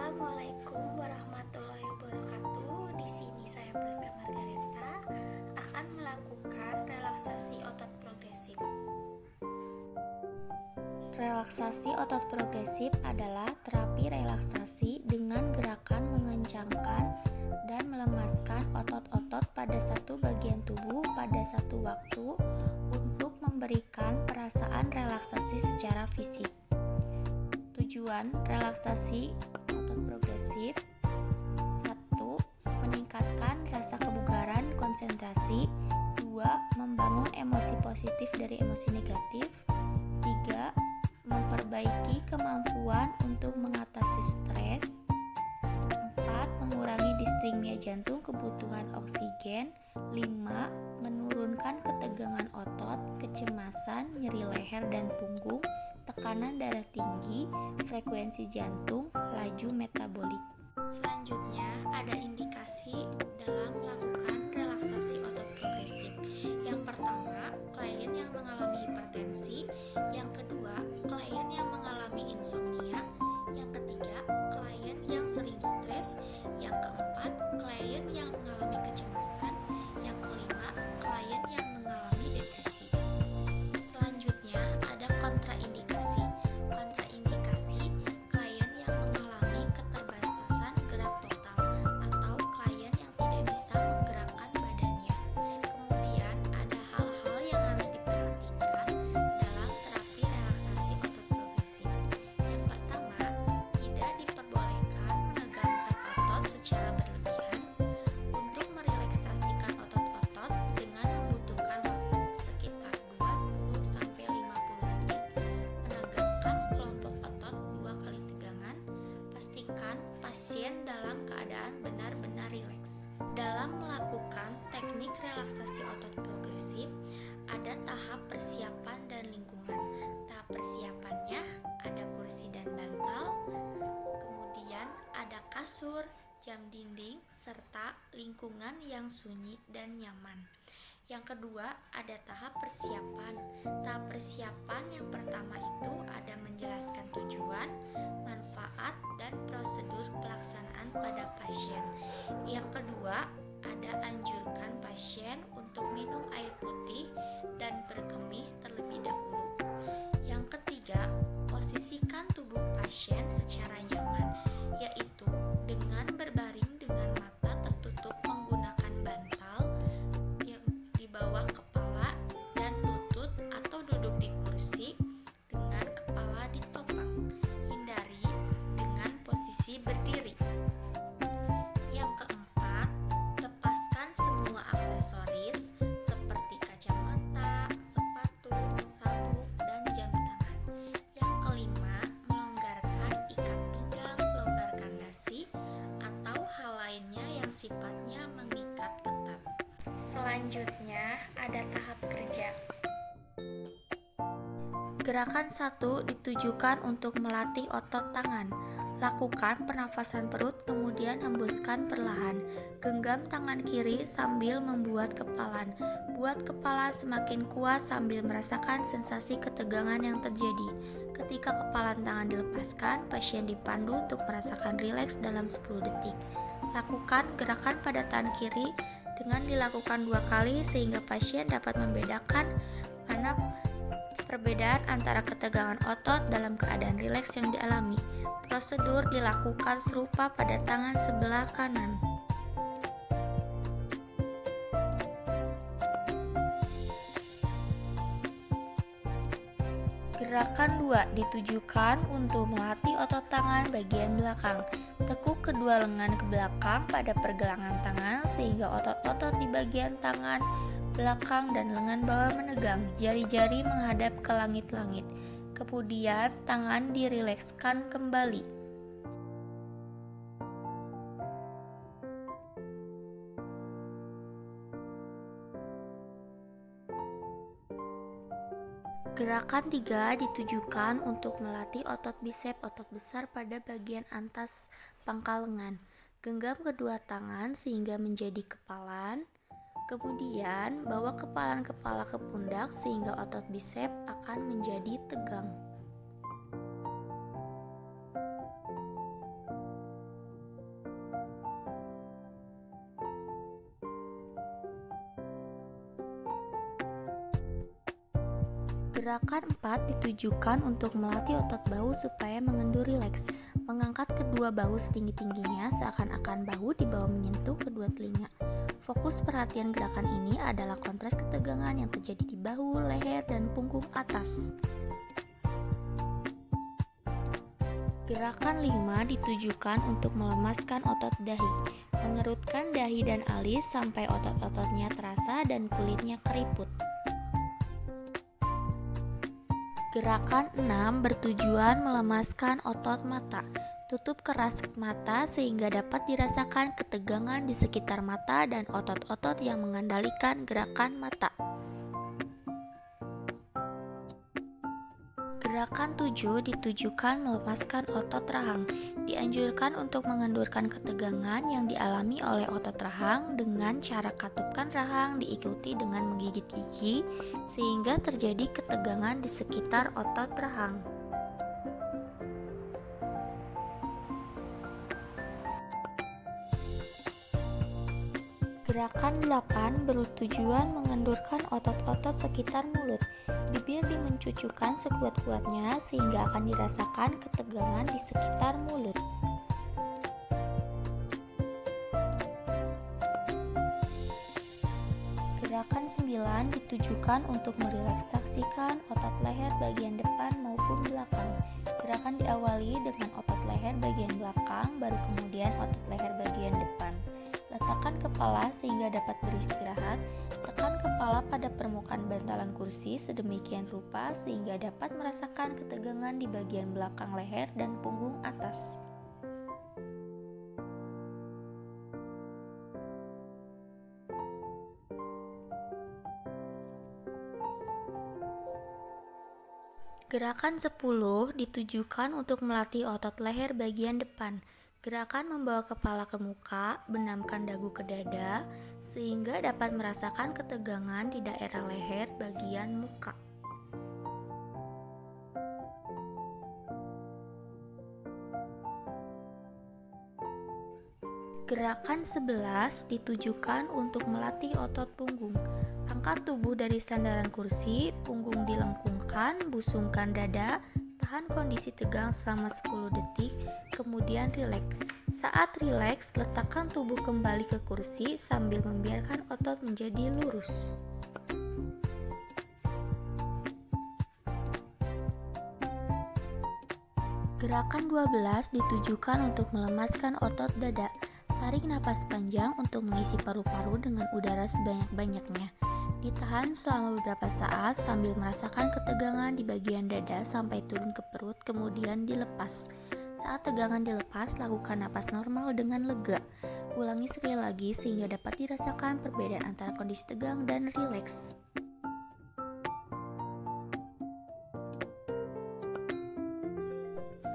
Assalamualaikum warahmatullahi wabarakatuh. Di sini saya Priska Margareta akan melakukan relaksasi otot progresif. Relaksasi otot progresif adalah terapi relaksasi dengan gerakan mengencangkan dan melemaskan otot-otot pada satu bagian tubuh pada satu waktu untuk memberikan perasaan relaksasi secara fisik. Tujuan relaksasi otot progresif: 1. Meningkatkan rasa kebugaran konsentrasi. 2. Membangun emosi positif dari emosi negatif. 3. Memperbaiki kemampuan untuk mengatasi stres. 4. Mengurangi distingnia jantung kebutuhan oksigen. 5. Menurunkan ketegangan otot, kecemasan, nyeri leher dan punggung, tekanan darah tinggi, frekuensi jantung, laju metabolik. Selanjutnya, ada indikasi dalam melakukan relaksasi otot progresif. Yang pertama, klien yang mengalami hipertensi. Yang kedua, klien yang mengalami insomnia. Yang ketiga, klien yang sering stres. Yang keempat, klien yang mengalami kecemasan. Yang kelima, klien yang mengalami depresi. Selanjutnya, ada kontraindikasi. Kontraindikasi, klien yang mengalami keterbatasan gerak total atau klien yang tidak bisa menggerakkan badannya. Kemudian, ada hal-hal yang harus diperhatikan dalam terapi relaksasi otot progresif. Yang pertama, tidak diperbolehkan menegangkan otot secara berlebihan. Untuk merelaksasikan otot-otot dengan membutuhkan waktu sekitar 20-50 detik. Menegangkan kelompok otot 2 kali tegangan. Pastikan pasien dalam keadaan benar-benar rileks. Dalam melakukan teknik relaksasi otot progresif, ada tahap persiapan dan lingkungan. Tahap persiapannya ada kursi dan bantal, kemudian ada kasur, jam dinding, serta lingkungan yang sunyi dan nyaman. Yang kedua, ada tahap persiapan. Tahap persiapan yang pertama itu ada menjelaskan tujuan, manfaat, dan prosedur pelaksanaan pada pasien. Yang kedua, ada anjurkan pasien untuk minum air putih dan berkemih terlebih dahulu. Yang ketiga, posisikan tubuh pasien secara nyaman, yaitu dengan berbaring dengan mata tertutup menggunakan bantal yang di bawah kepala dan lutut atau duduk di kursi dengan kepala ditopang. Hindari dengan posisi berdiri. Yang keempat, lepaskan semua aksesoris seperti kacamata, sepatu, sabuk, dan jam tangan. Yang kelima, melonggarkan ikat pinggang, longgarkan dasi, atau hal lainnya yang sifatnya mengikat ketat. Selanjutnya, ada tahap kerja. Gerakan 1 ditujukan untuk melatih otot tangan. Lakukan pernafasan perut, kemudian hembuskan perlahan. Genggam tangan kiri sambil membuat kepalan. Buat kepalan semakin kuat sambil merasakan sensasi ketegangan yang terjadi. Ketika kepalan tangan dilepaskan, pasien dipandu untuk merasakan rileks dalam 10 detik. Lakukan gerakan pada tangan kiri dengan dilakukan 2 kali sehingga pasien dapat membedakan mana perbedaan antara ketegangan otot dalam keadaan rileks yang dialami. Prosedur dilakukan serupa pada tangan sebelah kanan. Gerakan 2 ditujukan untuk melatih otot tangan bagian belakang. Tekuk kedua lengan ke belakang pada pergelangan tangan sehingga otot-otot di bagian tangan belakang dan lengan bawah menegang. Jari-jari menghadap ke langit-langit. Kemudian tangan dirilekskan kembali. Gerakan 3 ditujukan untuk melatih otot bisep, otot besar pada bagian atas pangkal lengan. Genggam kedua tangan sehingga menjadi kepalan. Kemudian bawa kepalan kepala ke pundak sehingga otot bisep akan menjadi tegang. Gerakan 4 ditujukan untuk melatih otot bahu supaya mengendur rileks. Mengangkat kedua bahu setinggi-tingginya seakan-akan bahu di bawah menyentuh kedua telinga. Fokus perhatian gerakan ini adalah kontras ketegangan yang terjadi di bahu, leher, dan punggung atas. Gerakan 5 ditujukan untuk melemaskan otot dahi. Mengerutkan dahi dan alis sampai otot-ototnya terasa dan kulitnya keriput. Gerakan 6 bertujuan melemaskan otot mata. Tutup keras mata sehingga dapat dirasakan ketegangan di sekitar mata dan otot-otot yang mengendalikan gerakan mata. Gerakan 7 ditujukan melepaskan otot rahang. Dianjurkan untuk mengendurkan ketegangan yang dialami oleh otot rahang dengan cara katupkan rahang diikuti dengan menggigit gigi sehingga terjadi ketegangan di sekitar otot rahang. Gerakan 8 bertujuan mengendurkan otot-otot sekitar mulut. Bibir dimencucukkan sekuat-kuatnya sehingga akan dirasakan ketegangan di sekitar mulut. Gerakan 9 ditujukan untuk merelaksasikan otot leher bagian depan maupun belakang. Gerakan diawali dengan otot leher bagian belakang, baru kemudian otot leher bagian depan. Letakkan kepala sehingga dapat beristirahat. Tekan kepala pada permukaan bantalan kursi sedemikian rupa sehingga dapat merasakan ketegangan di bagian belakang leher dan punggung atas. Gerakan 10 ditujukan untuk melatih otot leher bagian depan. Gerakan membawa kepala ke muka, benamkan dagu ke dada, sehingga dapat merasakan ketegangan di daerah leher bagian muka. Gerakan 11 ditujukan untuk melatih otot punggung. Angkat tubuh dari sandaran kursi, punggung dilengkungkan, busungkan dada, tahan kondisi tegang selama 10 detik, kemudian rileks. Saat rileks, letakkan tubuh kembali ke kursi sambil membiarkan otot menjadi lurus. Gerakan 12 ditujukan untuk melemaskan otot dada. Tarik napas panjang untuk mengisi paru-paru dengan udara sebanyak-banyaknya. Ditahan selama beberapa saat sambil merasakan ketegangan di bagian dada sampai turun ke perut, kemudian dilepas. Saat tegangan dilepas, lakukan napas normal dengan lega. Ulangi sekali lagi sehingga dapat dirasakan perbedaan antara kondisi tegang dan rileks.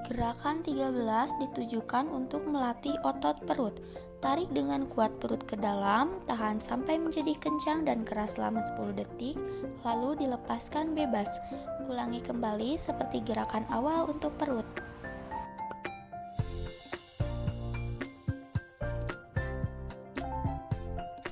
Gerakan 13 ditujukan untuk melatih otot perut. Tarik dengan kuat perut ke dalam, tahan sampai menjadi kencang dan keras selama 10 detik, lalu dilepaskan bebas. Ulangi kembali seperti gerakan awal untuk perut.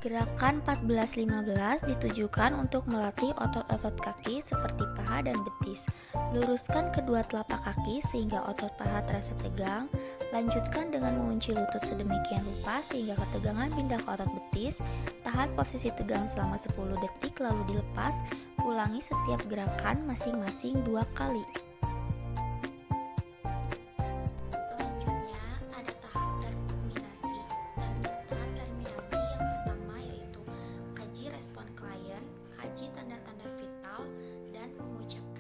Gerakan 14-15 ditujukan untuk melatih otot-otot kaki seperti paha dan betis. Luruskan kedua telapak kaki sehingga otot paha terasa tegang. Lanjutkan dengan mengunci lutut sedemikian rupa sehingga ketegangan pindah ke otot betis. Tahan posisi tegang selama 10 detik lalu dilepas. Ulangi setiap gerakan masing-masing 2 kali. Selanjutnya ada tahap terminasi. Dan tahap terminasi yang pertama yaitu kaji respon klien, kaji tanda-tanda vital, dan mengucapkan